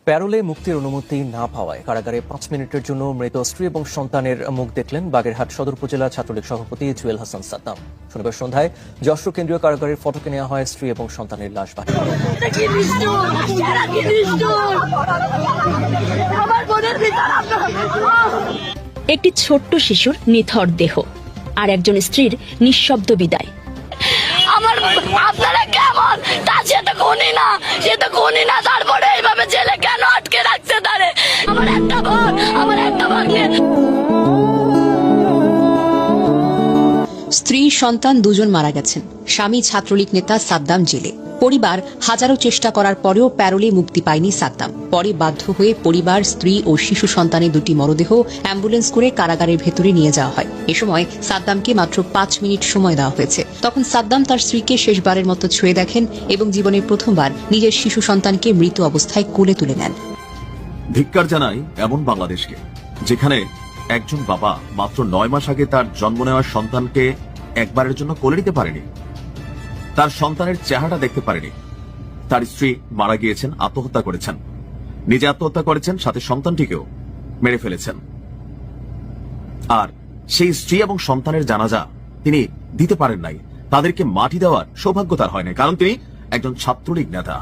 প্যারোলে মুক্তির অনুমতি না পাওয়ায় কারাগারে 5 মিনিটের জন্য মৃত স্ত্রী এবং সন্তানের মুখ দেখলেন বাগেরহাট সদর উপজেলা ছাত্রলীগ সভাপতি জুয়েল হাসান সাদ্দাম। শনিবার সন্ধ্যায় যশোর কেন্দ্রীয় কারাগারের ফটকে নেওয়া হয় স্ত্রী এবং সন্তানের লাশ বাহির। একটি ছোট্ট শিশুর নিথর দেহ আর একজন স্ত্রীর নিঃশব্দ বিদায়। আমার আপনারা কেমন তা সে তো খুনি না তারপরে এইভাবে জেলে কেন আটকে রাখছে তারে? আমার একটা ভাগ্নে। স্ত্রী সন্তান দুজন মারা গেছেন। স্বামী ছাত্রলীগ নেতা সাদ্দাম জেলে। পরিবার হাজারো চেষ্টা করার পরেও প্যারোলে মুক্তি পায়নি সাদ্দাম। পরে বাধ্য হয়ে পরিবার, স্ত্রী ও শিশু সন্তানের দুটি মরদেহ অ্যাম্বুলেন্স করে কারাগারের ভেতরে নিয়ে যাওয়া হয়। এ সময় সাদ্দামকে মাত্র 5 মিনিট সময় দেওয়া হয়েছে। তখন সাদ্দাম তার স্ত্রীকে শেষবারের মতো ছুঁয়ে দেখেন এবং জীবনের প্রথমবার নিজের শিশু সন্তানকে মৃত অবস্থায় কোলে তুলে নেন। ধিক্কার জানাই এমন বাংলাদেশকে, যেখানে একজন বাবা মাত্র 9 মাস আগে তার জন্ম নেওয়া সন্তানকে একবারের জন্য কোলে নিতে পারেনি, তার সন্তানের চেহারাটা দেখতে পারেনি। তার স্ত্রী মারা গিয়েছেন, আত্মহত্যা করেছেন, নিজে আত্মহত্যা করেছেন, সাথে সন্তানটিকেও মেরে ফেলেছেন। আর সেই স্ত্রী এবং সন্তানের জানাজা তিনি দিতে পারেন নাই, তাদেরকে মাটি দেওয়ার সৌভাগ্য তার হয় নাই, কারণ তিনি একজন ছাত্রলীগ নেতা।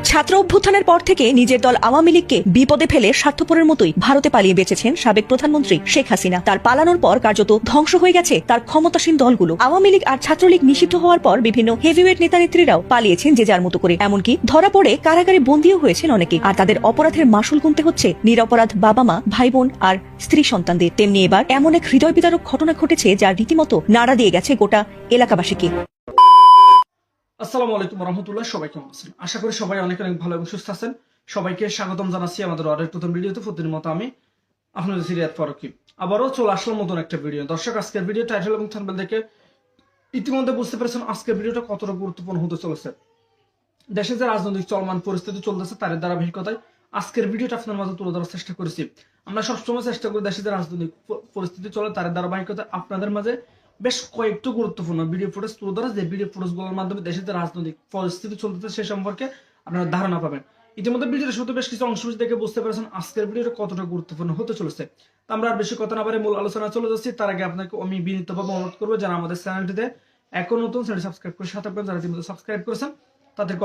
ছাত্র অভ্যুত্থানের পর থেকে নিজের দল আওয়ামী লীগকে বিপদে ফেলে স্বার্থপরের মতোই ভারতে পালিয়ে বেঁচেছেন সাবেক প্রধানমন্ত্রী শেখ হাসিনা। তার পালানোর পর কার্যত ধ্বংস হয়ে গেছে তার ক্ষমতাসীন দলগুলো। আওয়ামী লীগ আর ছাত্রলীগ নিষিদ্ধ হওয়ার পর বিভিন্ন হেভিওয়েট নেতা নেত্রীরাও পালিয়েছেন যে যার মতো করে। এমনকি ধরা পড়ে কারাগারে বন্দীও হয়েছেন অনেকে। আর তাদের অপরাধের মাসুল গুনতে হচ্ছে নিরপরাধ বাবা মা, ভাই বোন আর স্ত্রী সন্তানদের। তেমনি এবার এমন এক হৃদয় বিদারক ঘটনা ঘটেছে যা রীতিমতো নাড়া দিয়ে গেছে গোটা এলাকাবাসীকে। আসসালামু আলাইকুম রহমতুল্লাহ। সবাই কেমন আছেন? আশা করি সবাই অনেক অনেক ভালো এবং সুস্থ আছেন। সবাইকে স্বাগতম জানাচ্ছি আমাদের আরেক নতুন ভিডিওতে। প্রতিদিনের মতো আমি আপনাদের সিরিয়াত ফারুকি আবারও চলে আসলাম নতুন একটা ভিডিও। দর্শক, আজকের ভিডিও টাইটেল এবং থাম্বনেল দেখে ইতিমধ্যে বুঝতে পেরেছেন আজকের ভিডিওটা কতটা গুরুত্বপূর্ণ হতে চলেছে। দেশে যে রাজনৈতিক চলমান পরিস্থিতি চলতেছে তার ধারাবাহিকতায় আজকের ভিডিওটা আপনার মাঝে তুলে ধরার চেষ্টা করেছি। আমরা সবসময় চেষ্টা করি দেশে যে রাজনৈতিক পরিস্থিতি চলে তার ধারাবাহিকতায় আপনাদের মাঝে বেশ কয়েকটি গুরুত্বপূর্ণ ভিডিও ফুটেজ তুলে ধরা, যে ভিডিও ফুটেজগুলোর মাধ্যমে দেশের যে রাজনৈতিক পরিস্থিতি চলতেছে সে সম্পর্কে আপনারা ধারণা পাবেন। ইতিমধ্যে ভিডিওটা শুধু বেশ কিছু অংশ দেখে বুঝতে পেরেছেন আজকের ভিডিওটা কতটা গুরুত্বপূর্ণ হতে চলেছে। আমরা আর বেশি কথা না বলে মূল আলোচনা চলে যাচ্ছি। তার আগে আপনাকে আমি বিনীতভাবে অনুরোধ করবো, যারা আমাদের চ্যানেলটিতে এখন নতুন চ্যানেল সাবস্ক্রাইব করে সাথে যারা ইতিমধ্যে সাবস্ক্রাইব করেছেন তাদেরকে